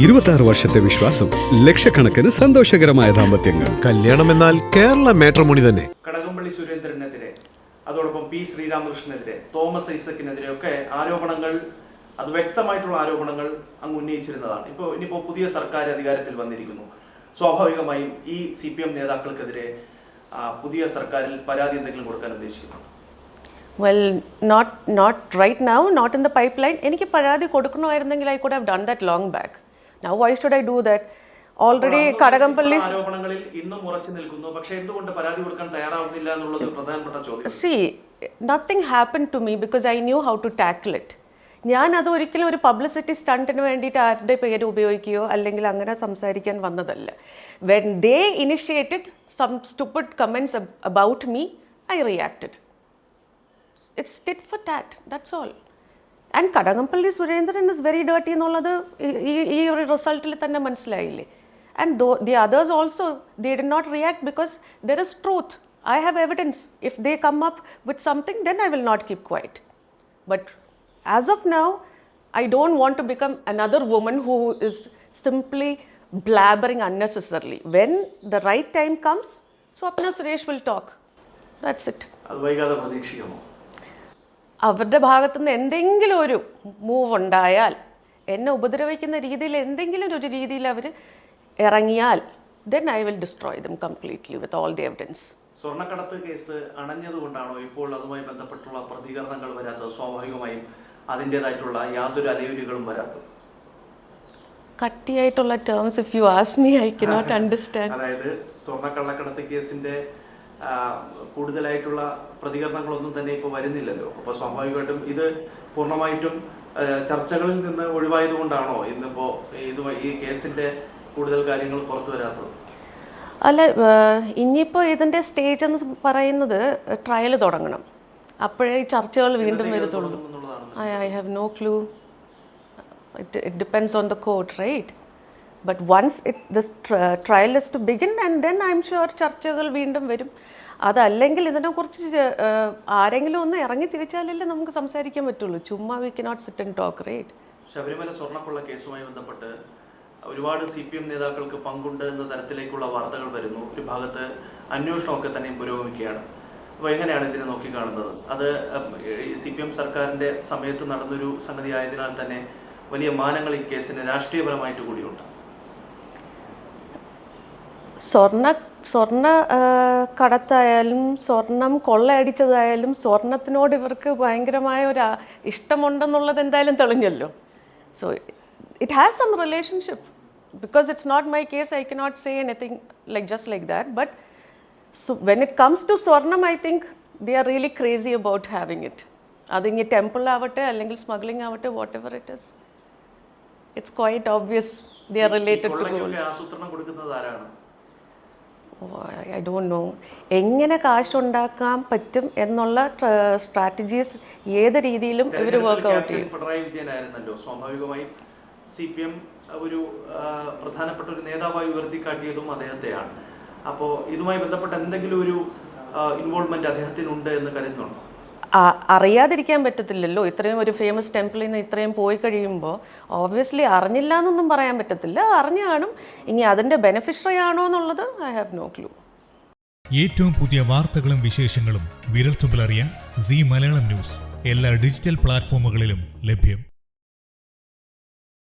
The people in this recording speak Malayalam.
26 വർഷത്തെ വിശ്വാസം, ലക്ഷക്കണക്കിന് സന്തോഷകരമായ ദാമ്പത്യങ്ങൾ. കല്യാണം എന്നാൽ കേരള മാട്രിമോണി തന്നെ. കടകംപള്ളി സുരേന്ദ്രനെതിരെ, അതോടൊപ്പം പി ശ്രീരാമകൃഷ്ണനെതിരെ, തോമസ് ഐസക്കിനെതിരെ ഒക്കെ ആരോപണങ്ങൾ, അത് വ്യക്തമായിട്ടുള്ള ആരോപണങ്ങൾ അങ്ങ് ഉന്നയിച്ചിരുന്നതാണ്. ഇനിയിപ്പോൾ പുതിയ സർക്കാർ അധികാരത്തിൽ വന്നിരിക്കുന്നു. സ്വാഭാവികമായും ഈ CPM നേതാക്കൾക്കെതിരെ പുതിയ സർക്കാരിൽ പരാതി എന്തെങ്കിലും കൊടുക്കാൻ ഉദ്ദേശിക്കുന്നു? Well, not right now, not in the pipeline. എനിക്ക് പരാതി കൊടുക്കണമായിരുന്നെങ്കിൽ I could have done that long back. Now why should I do that? Already Kadakampally ആരോപണങ്ങളിൽ ഇന്നും ഉറച്ചു നിൽക്കുന്നു. പക്ഷേ എന്തുകൊണ്ട് പരാതി കൊടുക്കാൻ തയ്യാറാവുന്നില്ല എന്നുള്ളത് പ്രധാനപ്പെട്ട ചോദ്യം. See, nothing happened to me because I knew how to tackle it. ഞാൻ അത് ഒരിക്കലും ഒരു പബ്ലിസിറ്റി സ്റ്റണ്ടിന് വേണ്ടിയിട്ട് ആരുടെ പേര് ഉപയോഗിക്കുകയോ അല്ലെങ്കിൽ അങ്ങനെ സംസാരിക്കാൻ വന്നതല്ല. When they initiated some stupid comments about me, I reacted. It's tit for tat, that's all. And Kadagampalli Surendran is very dirty എന്നുള്ളത് ഈ ഒരു റിസൾട്ടിൽ തന്നെ മനസ്സിലായില്ലേ. And the others also, they did not react because there is truth. I have evidence. If they come up with something, then I will not keep quiet. But as of now, I don't want to become another woman who is simply blabbering unnecessarily. When the right time comes, Swapna Suresh will talk. That's it. അത് വൈകാതെ പ്രതീക്ഷിക്കുമോ? അവരുടെ ഭാഗത്തുനിന്ന് എന്തെങ്കിലും ഒരു മൂവ് ഉണ്ടായാൽ, എന്നെ ഉപദ്രവിക്കുന്ന രീതിയിൽ എന്തെങ്കിലും ഒരു രീതിയിൽ അവർ ഇറങ്ങിയാൽ, then I will destroy them completely with all the evidence. സ്വർണ്ണക്കടത്ത് കേസ് അണഞ്ഞതുകൊണ്ടാണോ ഇപ്പോൾ അതുമായി ബന്ധപ്പെട്ടുള്ള പ്രതികരണങ്ങൾ വരാത്തത്? സ്വാഭാവികമായും അതിൻ്റെതായിട്ടുള്ള യാതൊരു അലയൊലികളും വരാത്തത്? കട്ടിയായിട്ടുള്ള terms if you ask me, I cannot understand. അതായത് സ്വർണ്ണക്കള്ളക്കടത്ത് കേസിന്റെ കൂടുതലായിട്ടുള്ള പ്രതികരണങ്ങളൊന്നും തന്നെ ഇപ്പോൾ വരുന്നില്ലല്ലോ. അപ്പോൾ സ്വാഭാവികമായിട്ടും ഇത് പൂർണ്ണമായിട്ടും ചർച്ചകളിൽ നിന്ന് ഒഴിവായതുകൊണ്ടാണോ ഇന്നിപ്പോൾ ഈ കേസിന്റെ കൂടുതൽ കാര്യങ്ങൾ പുറത്തു വരാത്തത്? അല്ല, ഇനിയിപ്പോൾ ഇതിൻ്റെ സ്റ്റേജ് എന്ന് പറയുന്നത് ട്രയൽ തുടങ്ങണം. അപ്പോഴേ ഈ ചർച്ചകൾ വീണ്ടും വരത്തുള്ളൂ. I have no clue. It depends on the court, right? But once this trial is to begin, and then I'm sure ചർച്ചകൾ വീണ്ടും വരും. അതല്ലെങ്കിൽ ഇതിനെക്കുറിച്ച് ആരെങ്കിലും ഒന്ന് ഇറങ്ങി തിരിച്ചാലല്ലേ നമുക്ക് സംസാരിക്കാൻ പറ്റുള്ളൂ. ചുമ്മാ we cannot sit and talk, right? Sabarimala സ്വർണ്ണക്കൊള്ള കേസുമായി ബന്ധപ്പെട്ട് ഒരുപാട് CPM നേതാക്കൾക്ക് പങ്കുണ്ട് എന്ന തരത്തിലേക്കുള്ള വാർത്തകൾ വരുന്നു. ഒരു ഭാഗത്ത് അന്വേഷണമൊക്കെ തന്നെ പുരോഗമിക്കുകയാണ്. അപ്പോൾ എങ്ങനെയാണ് ഇതിനെ നോക്കിക്കാണുന്നത്? അത് CPM സർക്കാരിൻ്റെ സമയത്ത് നടന്നൊരു സംഗതി ആയതിനാൽ തന്നെ വലിയ മാനങ്ങൾ ഈ കേസിന് രാഷ്ട്രീയപരമായിട്ട് കൂടിയുണ്ട്. സ്വർണ്ണ കടത്തായാലും സ്വർണം കൊള്ളയടിച്ചതായാലും സ്വർണത്തിനോട് ഇവർക്ക് ഭയങ്കരമായ ഒരു ഇഷ്ടമുണ്ടെന്നുള്ളത് എന്തായാലും തെളിഞ്ഞല്ലോ. So it has some relationship. Because it's not my case, I cannot say anything just like that. But so when it comes to Swarnam, I think they are really crazy about having it. Adinge temple avate allengil smuggling avate, whatever it is, it's quite obvious they are related to gold. ആസൂത്രണം കൊടുക്കുന്നത് ആരാണ്? I don't know. എങ്ങനെ കാശ് ഉണ്ടാക്കാൻ പറ്റും എന്നുള്ള സ്ട്രാറ്റജീസ് ഏത് രീതിയിലും ഇവർ വർക്ക്ഔട്ട് ചെയ്യും. പിണറായി വിജയനായിരുന്നല്ലോ സ്വാഭാവികമായും CPM ഒരു പ്രധാനപ്പെട്ട ഒരു നേതാവായി ഉയർത്തിക്കാട്ടിയതും അദ്ദേഹത്തെയാണ്. അപ്പോൾ ഇതുമായി ബന്ധപ്പെട്ട എന്തെങ്കിലും ഒരു ഇൻവോൾവ്മെന്റ് അദ്ദേഹത്തിനുണ്ട് എന്ന് കരുതുന്നുണ്ടോ? അറിയാതിരിക്കാൻ പറ്റത്തില്ലല്ലോ. ഇത്രയും ഒരു ഫേമസ് ടെമ്പിളിൽ നിന്ന് ഇത്രയും പോയി കഴിയുമ്പോൾ ഓബ്വിയസ്ലി അറിഞ്ഞില്ല എന്നൊന്നും പറയാൻ പറ്റത്തില്ല. അറിഞ്ഞു കാണും. ഇനി അതിൻ്റെ ബെനിഫിഷ്യറി ആണോ എന്നുള്ളത് I have no clue. ഏറ്റവും പുതിയ വാർത്തകളും വിശേഷങ്ങളും വിരൽത്തുമ്പിലറിയാൻ Zee മലയാളം ന്യൂസ് എല്ലാ ഡിജിറ്റൽ പ്ലാറ്റ്ഫോമുകളിലും ലഭ്യം.